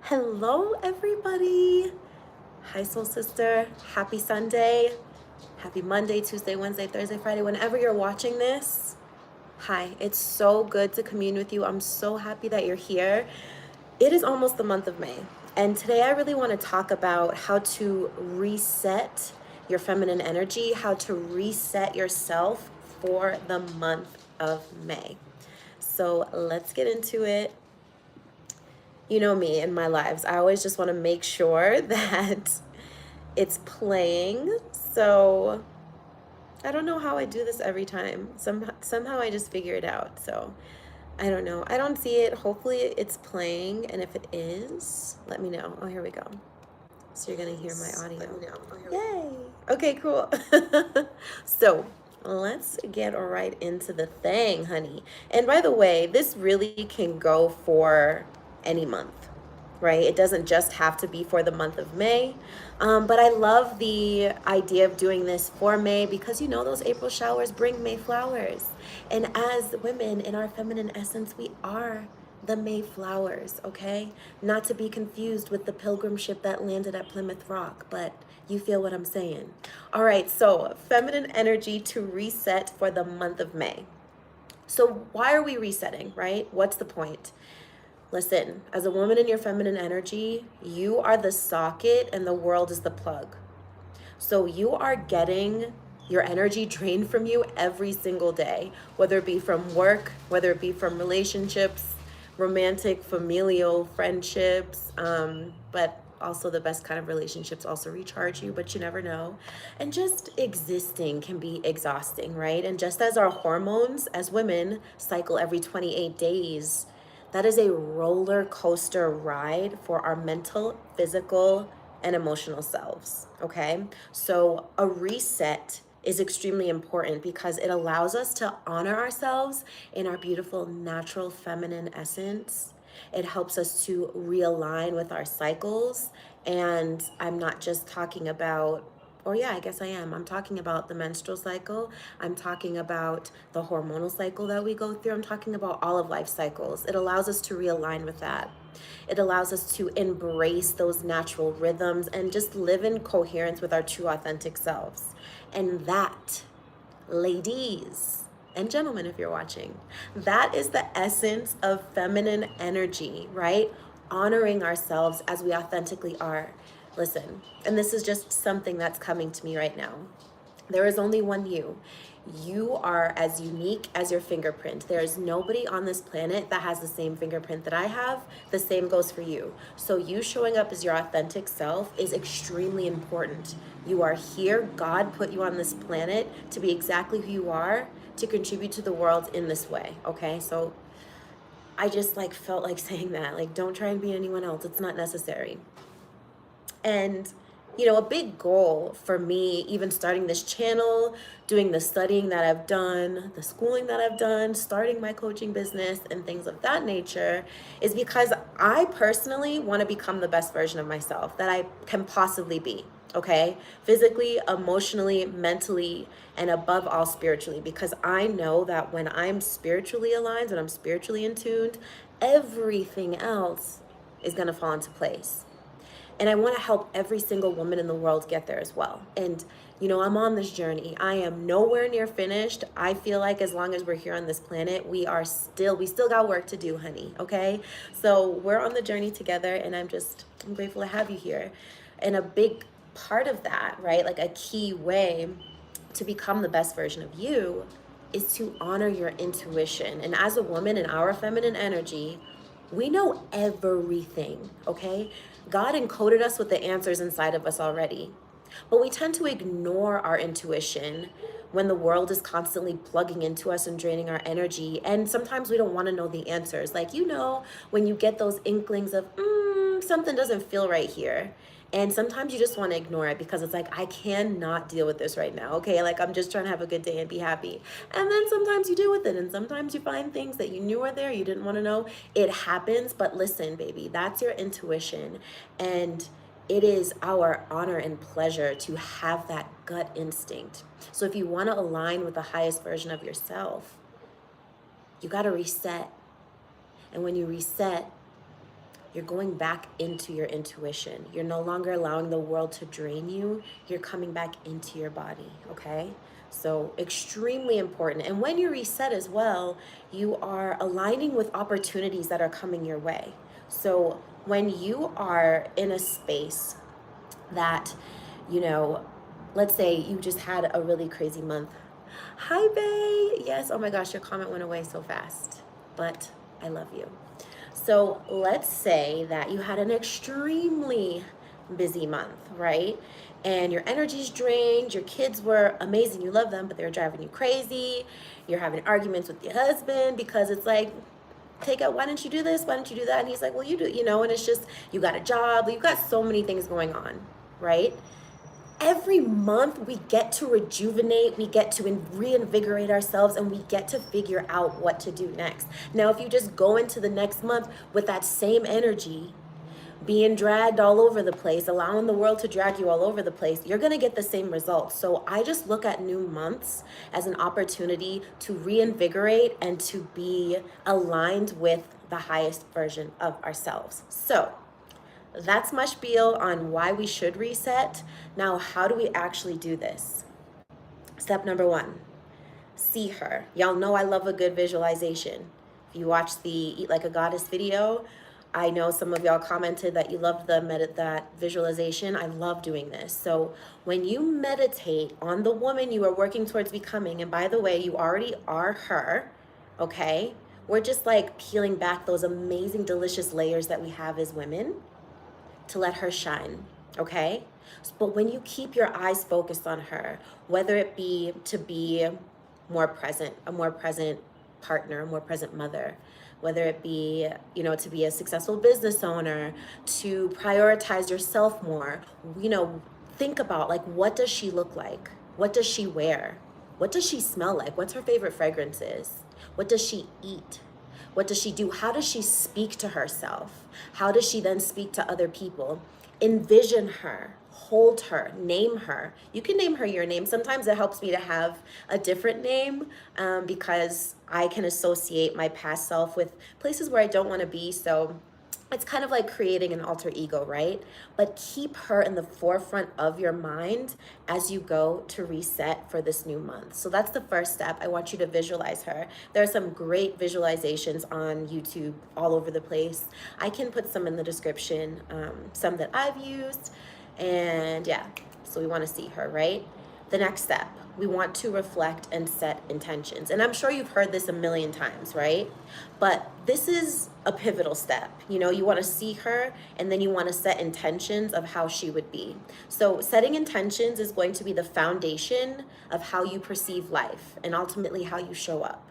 Hello, everybody. Hi, Soul Sister. Happy Sunday. Happy Monday, Tuesday, Wednesday, Thursday, Friday. Whenever you're watching this, hi. It's so good to commune with you. I'm so happy that you're here. It is almost the month of May. And today I really want to talk about how to reset your feminine energy, how to reset yourself for the month of May. So let's get into it. You know me in my lives. I always just want to make sure that it's playing. So I don't know how I do this every time. Somehow I just figure it out. So I don't know. I don't see it. Hopefully it's playing. And if it is, let me know. Oh, here we go. So you're going to hear my audio. Let me know. Oh, yay. Okay, cool. So let's get right into the thing, honey. And by the way, this really can go for any month, right? It doesn't just have to be for the month of May. But I love the idea of doing this for May because you know those April showers bring May flowers. And as women in our feminine essence, we are the Mayflowers, okay? Not to be confused with the pilgrim ship that landed at Plymouth Rock, but you feel what I'm saying. All right, so feminine energy to reset for the month of May. So why are we resetting, right? What's the point? Listen, as a woman in your feminine energy, you are the socket and the world is the plug. So you are getting your energy drained from you every single day, whether it be from work, whether it be from relationships, romantic, familial, friendships, but also the best kind of relationships also recharge you, but you never know. And just existing can be exhausting, right? And just as our hormones as women cycle every 28 days, that is a roller coaster ride for our mental, physical, and emotional selves, okay? So a reset is extremely important because it allows us to honor ourselves in our beautiful, natural, feminine essence. It helps us to realign with our cycles. And I'm not just talking about, or yeah, I guess I am. I'm talking about the menstrual cycle. I'm talking about the hormonal cycle that we go through. I'm talking about all of life cycles. It allows us to realign with that. It allows us to embrace those natural rhythms and just live in coherence with our true authentic selves. And that, ladies and gentlemen, if you're watching, that is the essence of feminine energy, right? Honoring ourselves as we authentically are. Listen, and this is just something that's coming to me right now. There is only one you. You are as unique as your fingerprint. There is nobody on this planet that has the same fingerprint that I have. The same goes for you. So you showing up as your authentic self is extremely important. You are here. God put you on this planet to be exactly who you are, to contribute to the world in this way. Okay? So I just felt like saying that. Don't try and be anyone else. It's not necessary. And a big goal for me, even starting this channel, doing the studying that I've done, the schooling that I've done, starting my coaching business and things of that nature, is because I personally want to become the best version of myself that I can possibly be. Okay, physically, emotionally, mentally, and above all spiritually, because I know that when I'm spiritually aligned, when I'm spiritually in tune, everything else is going to fall into place. And I want to help every single woman in the world get there as well. And, I'm on this journey. I am nowhere near finished. I feel like as long as we're here on this planet, we still got work to do, honey. Okay. So we're on the journey together, and I'm grateful to have you here. And a big part of that, right? Like a key way to become the best version of you is to honor your intuition. And as a woman in our feminine energy, we know everything, okay? God encoded us with the answers inside of us already. But we tend to ignore our intuition when the world is constantly plugging into us and draining our energy. And sometimes we don't want to know the answers. When you get those inklings of, something doesn't feel right here. And sometimes you just want to ignore it because it's like, I cannot deal with this right now. Okay. I'm just trying to have a good day and be happy. And then sometimes you deal with it. And sometimes you find things that you knew were there, you didn't want to know. It happens. But listen, baby, that's your intuition. And it is our honor and pleasure to have that gut instinct. So if you want to align with the highest version of yourself, you got to reset. And when you reset, You're going back into your intuition. You're no longer allowing the world to drain you. You're coming back into your body, okay? So extremely important. And when you reset as well, you are aligning with opportunities that are coming your way. So when you are in a space that, you know, let's say you just had a really crazy month. Hi, Bae. Yes, oh my gosh, your comment went away so fast, but I love you. So let's say that you had an extremely busy month, right? And your energy's drained, your kids were amazing, you love them, but they're driving you crazy. You're having arguments with your husband because it's like, take out, why didn't you do this? Why didn't you do that? And he's like, well, you do, and it's just, you got a job, you've got so many things going on, right? Every month we get to rejuvenate, we get to reinvigorate ourselves, and we get to figure out what to do next. Now, if you just go into the next month with that same energy, being dragged all over the place, allowing the world to drag you all over the place, you're going to get the same results. So I just look at new months as an opportunity to reinvigorate and to be aligned with the highest version of ourselves. So that's my spiel on why we should reset. Now, how do we actually do this? Step number 1, see her. Y'all know I love a good visualization. If you watch the Eat Like a Goddess video, I know some of y'all commented that you loved that visualization. I love doing this. So when you meditate on the woman you are working towards becoming, and by the way, you already are her, okay? We're just like peeling back those amazing, delicious layers that we have as women to let her shine, okay? But when you keep your eyes focused on her, whether it be to be more present, a more present partner, a more present mother, whether it be, to be a successful business owner, to prioritize yourself more, think about, like, what does she look like? What does she wear? What does she smell like? What's her favorite fragrances? What does she eat? What does she do? How does she speak to herself? How does she then speak to other people? Envision her, hold her, name her. You can name her your name. Sometimes it helps me to have a different name because I can associate my past self with places where I don't want to be. So it's kind of like creating an alter ego, right? But keep her in the forefront of your mind as you go to reset for this new month. So that's the first step. I want you to visualize her. There are some great visualizations on YouTube all over the place. I can put some in the description, some that I've used. And yeah, so we want to see her, right? The next step, we want to reflect and set intentions. And I'm sure you've heard this a million times, right? But this is a pivotal step. You want to see her, and then you want to set intentions of how she would be. So setting intentions is going to be the foundation of how you perceive life and ultimately how you show up.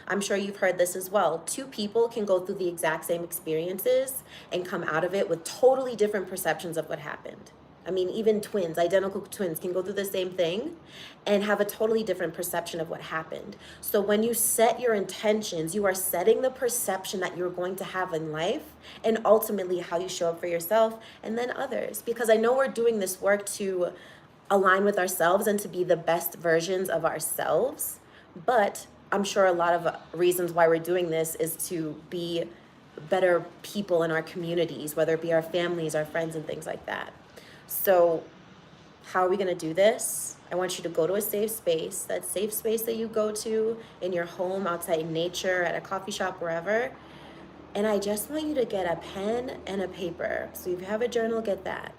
I'm sure you've heard this as well. 2 people can go through the exact same experiences and come out of it with totally different perceptions of what happened. I mean, even twins, identical twins, can go through the same thing and have a totally different perception of what happened. So when you set your intentions, you are setting the perception that you're going to have in life and ultimately how you show up for yourself and then others. Because I know we're doing this work to align with ourselves and to be the best versions of ourselves. But I'm sure a lot of reasons why we're doing this is to be better people in our communities, whether it be our families, our friends, and things like that. So how are we going to do this? I want you to go to a safe space, that safe space that you go to in your home, outside in nature, at a coffee shop, wherever. And I just want you to get a pen and a paper. So if you have a journal, get that.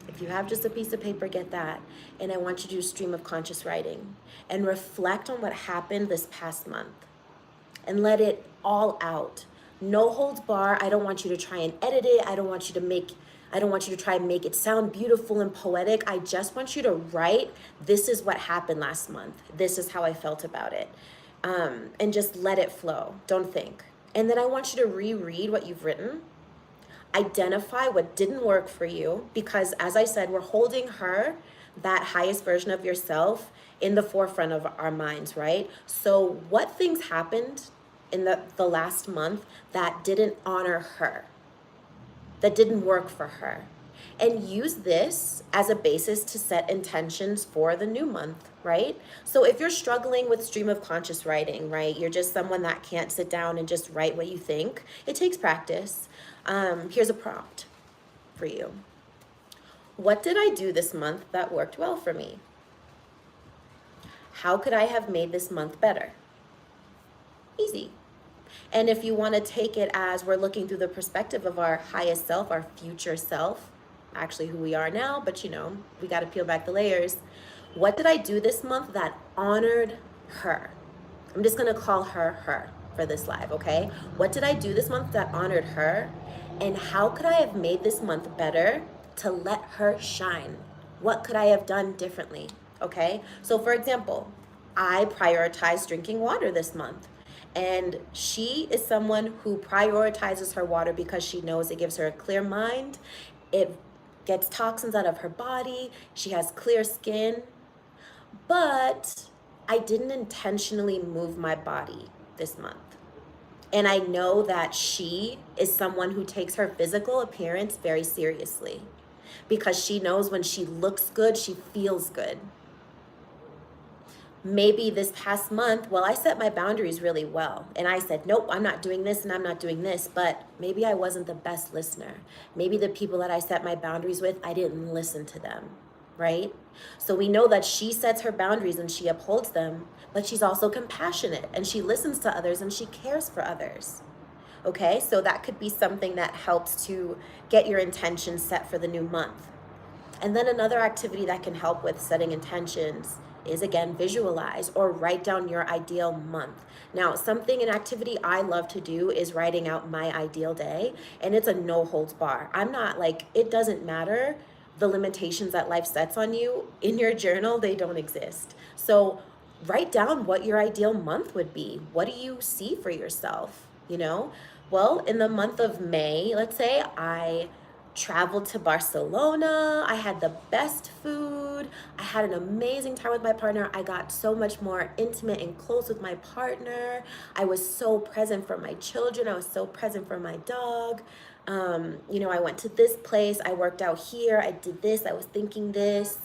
If you have just a piece of paper, get that. And I want you to do a stream of conscious writing and reflect on what happened this past month and let it all out. No holds bar. I don't want you to try and edit it. I don't want you to try and make it sound beautiful and poetic. I just want you to write, this is what happened last month. This is how I felt about it. And just let it flow. Don't think. And then I want you to reread what you've written. Identify what didn't work for you, because as I said, we're holding her, that highest version of yourself, in the forefront of our minds, right? So what things happened in the last month that didn't honor her, that didn't work for her? and use this as a basis to set intentions for the new month, right? So if you're struggling with stream of conscious writing, right, you're just someone that can't sit down and just write what you think, it takes practice. Here's a prompt for you. What did I do this month that worked well for me? How could I have made this month better? Easy. And if you want to take it as we're looking through the perspective of our highest self, our future self, actually who we are now, but you know, we got to peel back the layers. What did I do this month that honored her? I'm just going to call her for this live, okay? What did I do this month that honored her? And how could I have made this month better to let her shine? What could I have done differently? Okay? So for example, I prioritized drinking water this month. And she is someone who prioritizes her water because she knows it gives her a clear mind. It gets toxins out of her body. She has clear skin. But I didn't intentionally move my body this month. And I know that she is someone who takes her physical appearance very seriously because she knows when she looks good, she feels good. Maybe this past month, well, I set my boundaries really well. And I said, nope, I'm not doing this and I'm not doing this. But maybe I wasn't the best listener. Maybe the people that I set my boundaries with, I didn't listen to them, right? So we know that she sets her boundaries and she upholds them, but she's also compassionate and she listens to others and she cares for others. Okay, so that could be something that helps to get your intentions set for the new month. And then another activity that can help with setting intentions is, again, visualize or write down your ideal month. Now, an activity I love to do is writing out my ideal day, and it's a no holds bar. I'm not like, it doesn't matter the limitations that life sets on you. In your journal, they don't exist. So write down what your ideal month would be. What do you see for yourself, you know? Well, in the month of May, let's say I traveled to Barcelona. I had the best food. I had an amazing time with my partner. I got so much more intimate and close with my partner. I was so present for my children. I was so present for my dog. You know, I went to this place. I worked out here. I did this. I was thinking this,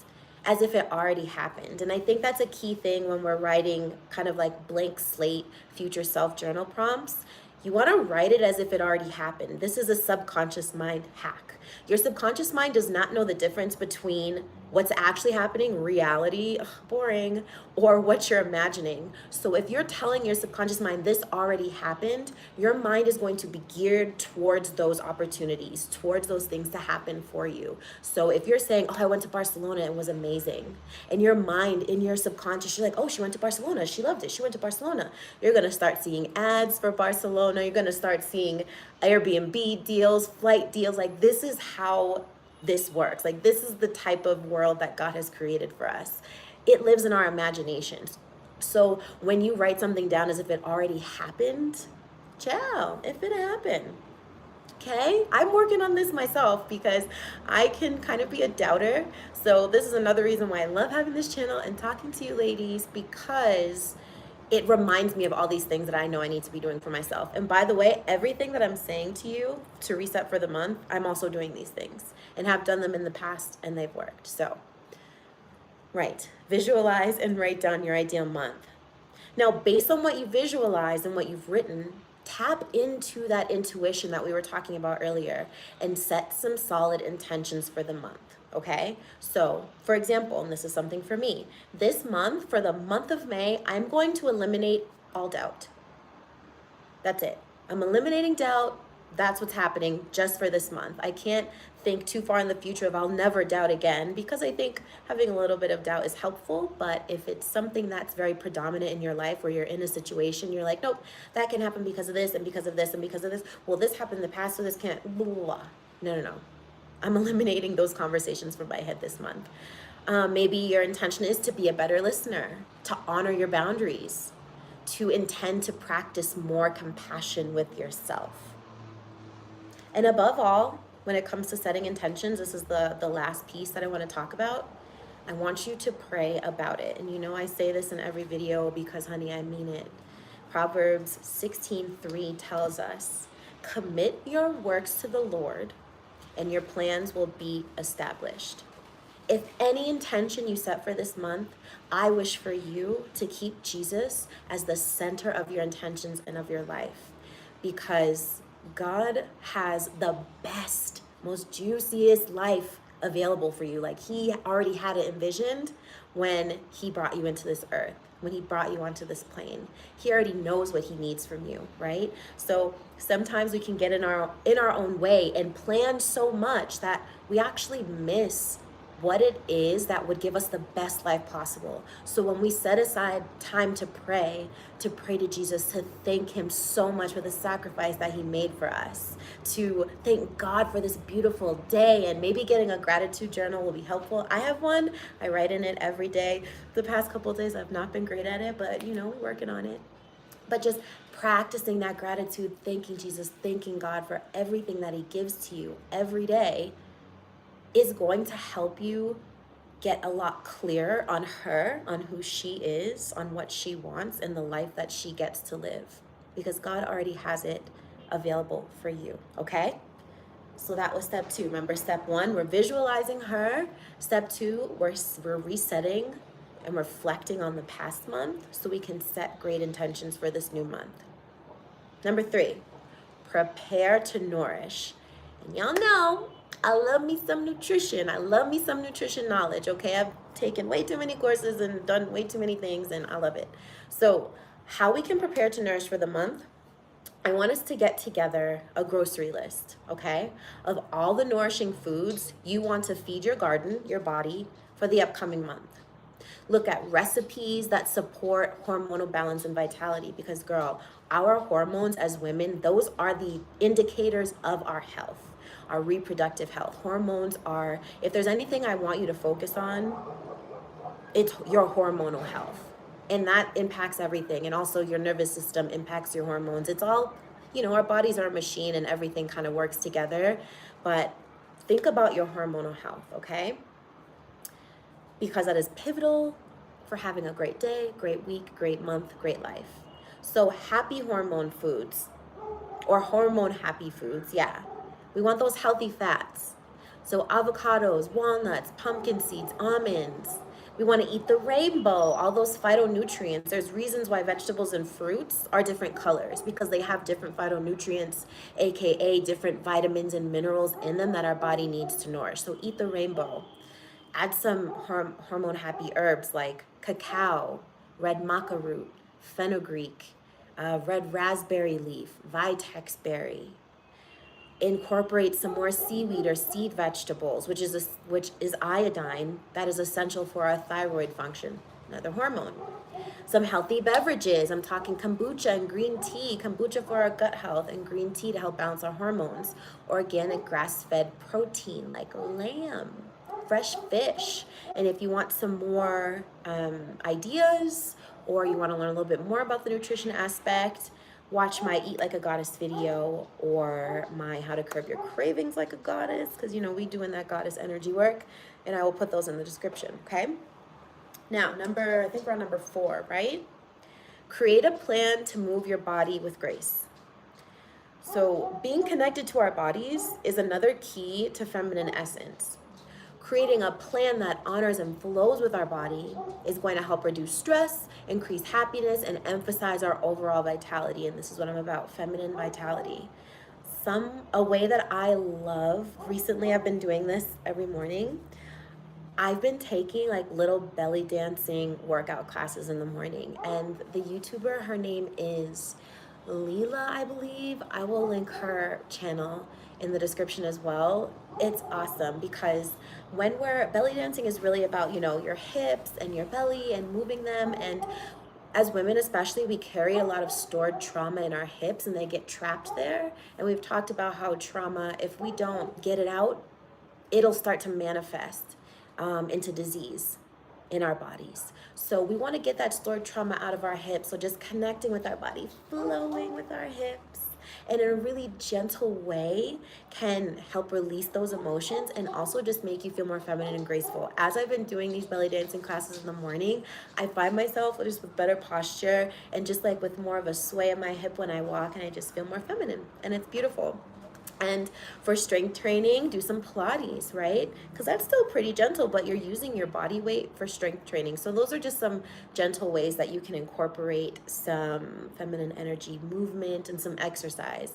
as if it already happened. And I think that's a key thing when we're writing kind of like blank slate future self journal prompts. You want to write it as if it already happened. This is a subconscious mind hack. Your subconscious mind does not know the difference between what's actually happening, reality, boring, or what you're imagining. So if you're telling your subconscious mind this already happened, your mind is going to be geared towards those opportunities, towards those things to happen for you. So if you're saying, oh, I went to Barcelona and it was amazing, in your mind, in your subconscious, you're like, oh, she went to Barcelona, she loved it, she went to Barcelona. You're going to start seeing ads for Barcelona. You're going to start seeing Airbnb deals, flight deals. Like, this is how this works. Like, this is the type of world that God has created for us. It lives in our imaginations. So when you write something down as if it already happened, ciao, if it happened. Okay, I'm working on this myself because I can kind of be a doubter. So this is another reason why I love having this channel and talking to you ladies, because it reminds me of all these things that I know I need to be doing for myself. And by the way, everything that I'm saying to you to reset for the month, I'm also doing these things and have done them in the past and they've worked. So, right, visualize and write down your ideal month. Now, based on what you visualize and what you've written, tap into that intuition that we were talking about earlier and set some solid intentions for the month. Okay, so for example, and this is something for me, this month, for the month of May, I'm going to eliminate all doubt. That's it. I'm eliminating doubt. That's what's happening just for this month. I can't think too far in the future of I'll never doubt again, because I think having a little bit of doubt is helpful. But if it's something that's very predominant in your life where you're in a situation, you're like, nope, that can happen because of this and because of this and because of this. Well, this happened in the past, so this can't, blah, blah, blah. No. I'm eliminating those conversations from my head this month. Maybe your intention is to be a better listener, to honor your boundaries, to intend to practice more compassion with yourself. And above all, when it comes to setting intentions, this is the last piece that I want to talk about. I want you to pray about it. And you know I say this in every video because, honey, I mean it. Proverbs 16:3 tells us, commit your works to the Lord, and your plans will be established. If any intention you set for this month, I wish for you to keep Jesus as the center of your intentions and of your life, because God has the best, most juiciest life available for you. Like he already had it envisioned when he brought you into this earth, when he brought you onto this plane. He already knows what he needs from you, right? So sometimes we can get in our own way and plan so much that we actually miss what it is that would give us the best life possible. So when we set aside time to pray to Jesus, to thank him so much for the sacrifice that he made for us, to thank God for this beautiful day, and maybe getting a gratitude journal will be helpful. I have one. I write in it every day. The past couple of days I've not been great at it, but we're working on it. But just practicing that gratitude, thanking Jesus, thanking God for everything that he gives to you every day, is going to help you get a lot clearer on her, on who she is, on what she wants, and the life that she gets to live, because God already has it available for you, okay? So that was step 2. Remember, step 1, we're visualizing her. Step 2, we're resetting and reflecting on the past month so we can set great intentions for this new month. Number 3, prepare to nourish. And y'all know, I love me some nutrition. I love me some nutrition knowledge, okay? I've taken way too many courses and done way too many things, and I love it. So how we can prepare to nourish for the month, I want us to get together a grocery list, okay, of all the nourishing foods you want to feed your garden, your body, for the upcoming month. Look at recipes that support hormonal balance and vitality, because girl, our hormones as women, those are the indicators of our health, our reproductive health. Hormones are, if there's anything I want you to focus on, it's your hormonal health. And that impacts everything. And also your nervous system impacts your hormones. It's all, our bodies are a machine and everything kind of works together. But think about your hormonal health, okay? Because that is pivotal for having a great day, great week, great month, great life. So happy hormone foods, or hormone happy foods, yeah. We want those healthy fats. So avocados, walnuts, pumpkin seeds, almonds. We want to eat the rainbow, all those phytonutrients. There's reasons why vegetables and fruits are different colors, because they have different phytonutrients, aka different vitamins and minerals in them that our body needs to nourish. So eat the rainbow. Add some hormone happy herbs like cacao, red maca root, fenugreek, red raspberry leaf, vitex berry. Incorporate some more seaweed or seed vegetables, which is iodine that is essential for our thyroid function, another hormone. Some healthy beverages. I'm talking kombucha and green tea. Kombucha for our gut health, and green tea to help balance our hormones. Organic grass-fed protein like lamb, fresh fish. And if you want some more ideas, or you want to learn a little bit more about the nutrition aspect, watch my Eat Like a Goddess video, or my How to Curb Your Cravings Like a Goddess, because we doing that goddess energy work, and I will put those in the description, okay? Now, I think we're on number 4, right? Create a plan to move your body with grace. So being connected to our bodies is another key to feminine essence. Creating a plan that honors and flows with our body is going to help reduce stress, increase happiness, and emphasize our overall vitality. And this is what I'm about, feminine vitality. A way that I love, recently I've been doing this every morning. I've been taking like little belly dancing workout classes in the morning. And the YouTuber, her name is Leela, I believe. I will link her channel in the description as well. It's awesome, because when belly dancing is really about, your hips and your belly and moving them. And as women especially, we carry a lot of stored trauma in our hips, and they get trapped there. And we've talked about how trauma, if we don't get it out, it'll start to manifest into disease in our bodies. So we want to get that stored trauma out of our hips. So just connecting with our body, flowing with our hips, and in a really gentle way can help release those emotions, and also just make you feel more feminine and graceful. As I've been doing these belly dancing classes in the morning, I find myself just with better posture and just like with more of a sway in my hip when I walk, and I just feel more feminine, and it's beautiful. And for strength training, do some Pilates, right? Because that's still pretty gentle, but you're using your body weight for strength training. So those are just some gentle ways that you can incorporate some feminine energy movement and some exercise.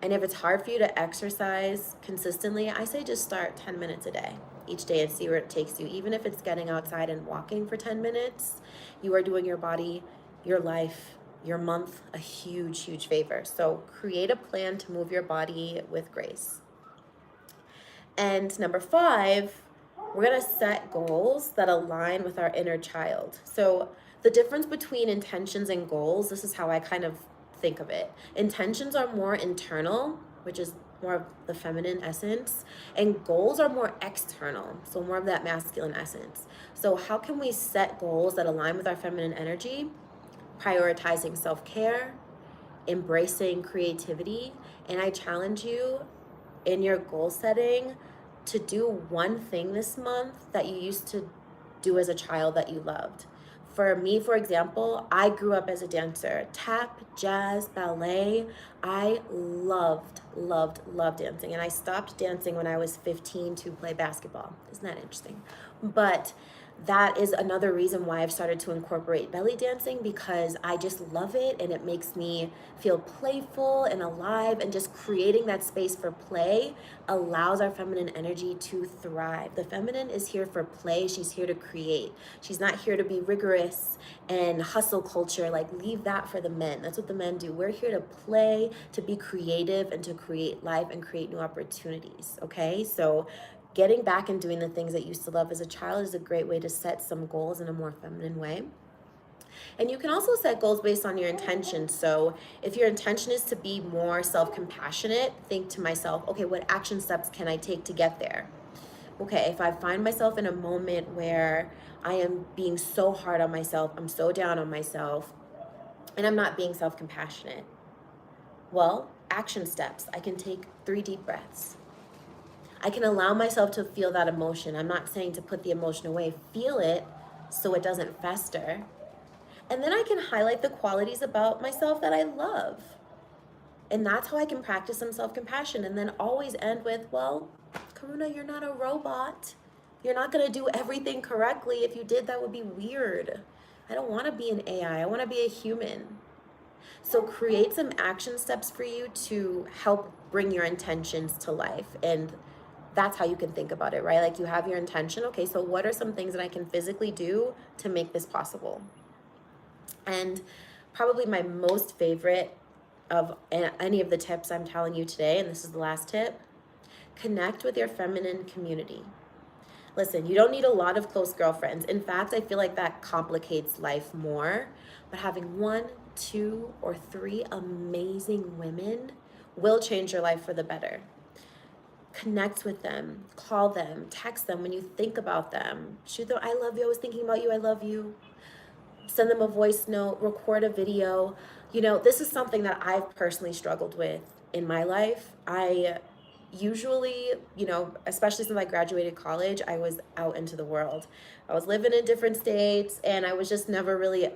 And if it's hard for you to exercise consistently, I say just start 10 minutes a day each day and see where it takes you. Even if it's getting outside and walking for 10 minutes, you are doing your body, your life, your month a huge, huge favor. So create a plan to move your body with grace. And number 5, we're going to set goals that align with our inner child. So the difference between intentions and goals, this is how I kind of think of it. Intentions are more internal, which is more of the feminine essence, and goals are more external, so more of that masculine essence. So how can we set goals that align with our feminine energy? Prioritizing self-care, embracing creativity, and I challenge you in your goal setting to do one thing this month that you used to do as a child that you loved. For me, for example, I grew up as a dancer, tap, jazz, ballet. I loved dancing. And I stopped dancing when I was 15 to play basketball. Isn't that interesting? But that is another reason why I've started to incorporate belly dancing, because I just love it and it makes me feel playful and alive, and just creating that space for play allows our feminine energy to thrive. The feminine is here for play. She's here to create. She's not here to be rigorous and hustle culture. Like, leave that for the men. That's what the men do. We're here to play, to be creative, and to create life and create new opportunities. Okay, so getting back and doing the things that you used to love as a child is a great way to set some goals in a more feminine way. And you can also set goals based on your intention. So if your intention is to be more self-compassionate, think to myself, okay, what action steps can I take to get there? Okay, if I find myself in a moment where I am being so hard on myself, I'm so down on myself, and I'm not being self-compassionate, well, action steps. I can take 3 deep breaths. I can allow myself to feel that emotion. I'm not saying to put the emotion away. Feel it so it doesn't fester. And then I can highlight the qualities about myself that I love. And that's how I can practice some self-compassion. And then always end with, well, Karuna, you're not a robot. You're not going to do everything correctly. If you did, that would be weird. I don't want to be an AI. I want to be a human. So create some action steps for you to help bring your intentions to life. And that's how you can think about it, right? Like, you have your intention. Okay, so what are some things that I can physically do to make this possible? And probably my most favorite of any of the tips I'm telling you today, and this is the last tip, connect with your feminine community. Listen, you don't need a lot of close girlfriends. In fact, I feel like that complicates life more. But having 1, 2, or 3 amazing women will change your life for the better. Connect with them, call them, text them when you think about them. Shoot them, I love you, I was thinking about you, I love you. Send them a voice note, record a video. You know, this is something that I've personally struggled with in my life. I usually, you know, especially since I graduated college, I was out into the world. I was living in different states, and I was just never really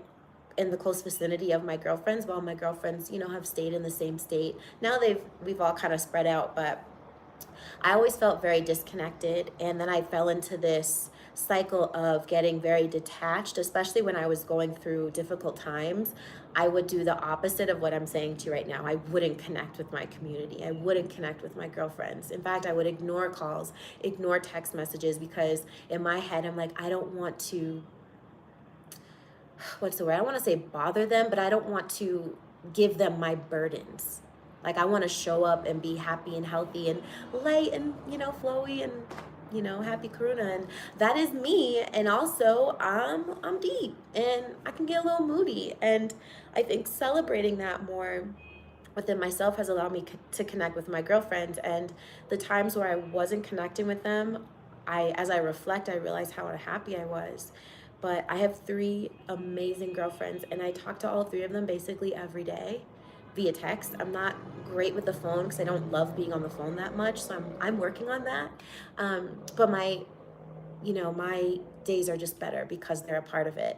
in the close vicinity of my girlfriends, while my girlfriends, you know, have stayed in the same state. Now we've all kind of spread out, but I always felt very disconnected, and then I fell into this cycle of getting very detached, especially when I was going through difficult times. I would do the opposite of what I'm saying to you right now. I wouldn't connect with my community. I wouldn't connect with my girlfriends. In fact, I would ignore calls, ignore text messages, because in my head, I'm like, I don't want to, what's the word? I don't want to say bother them, but I don't want to give them my burdens. Like, I want to show up and be happy and healthy and light and, you know, flowy and, you know, happy Karuna. And that is me. And also, I'm deep and I can get a little moody. And I think celebrating that more within myself has allowed me to connect with my girlfriends. And the times where I wasn't connecting with them, as I reflect, I realize how unhappy I was. But I have 3 amazing girlfriends, and I talk to all 3 of them basically every day via text. I'm not great with the phone because I don't love being on the phone that much, so I'm working on that. But my days are just better because they're a part of it.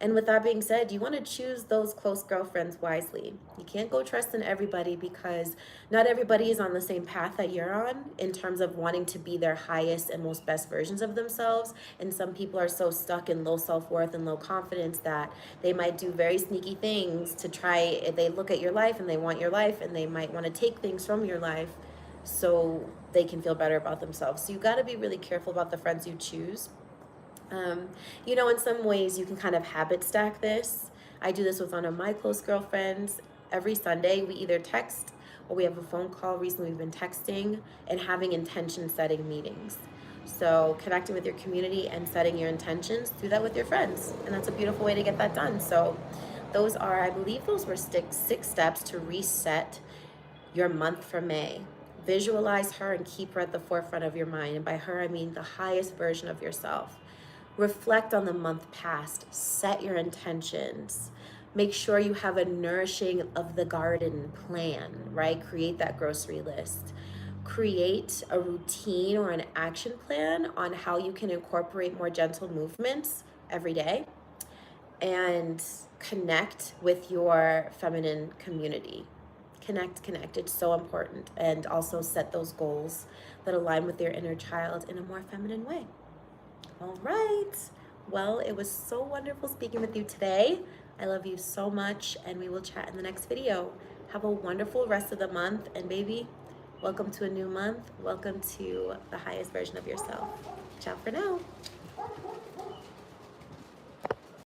And with that being said, you want to choose those close girlfriends wisely. You can't go trusting everybody because not everybody is on the same path that you're on in terms of wanting to be their highest and most best versions of themselves. And some people are so stuck in low self-worth and low confidence that they might do very sneaky things to try. They look at your life and they want your life, and they might want to take things from your life so they can feel better about themselves. So you got to be really careful about the friends you choose. In some ways you can kind of habit stack this. I do this with one of my close girlfriends. Every Sunday we either text or we have a phone call. Recently we've been texting and having intention setting meetings. So connecting with your community and setting your intentions, do that with your friends. And that's a beautiful way to get that done. So I believe those were 6 steps to reset your month for May. Visualize her and keep her at the forefront of your mind. And by her, I mean the highest version of yourself. Reflect on the month past, set your intentions, make sure you have a nourishing of the garden plan, right? Create that grocery list. Create a routine or an action plan on how you can incorporate more gentle movements every day, and connect with your feminine community. Connect. It's so important. And also set those goals that align with your inner child in a more feminine way. All right. Well, it was so wonderful speaking with you today. I love you so much, and we will chat in the next video. Have a wonderful rest of the month, and baby, welcome to a new month. Welcome to the highest version of yourself. Ciao for now.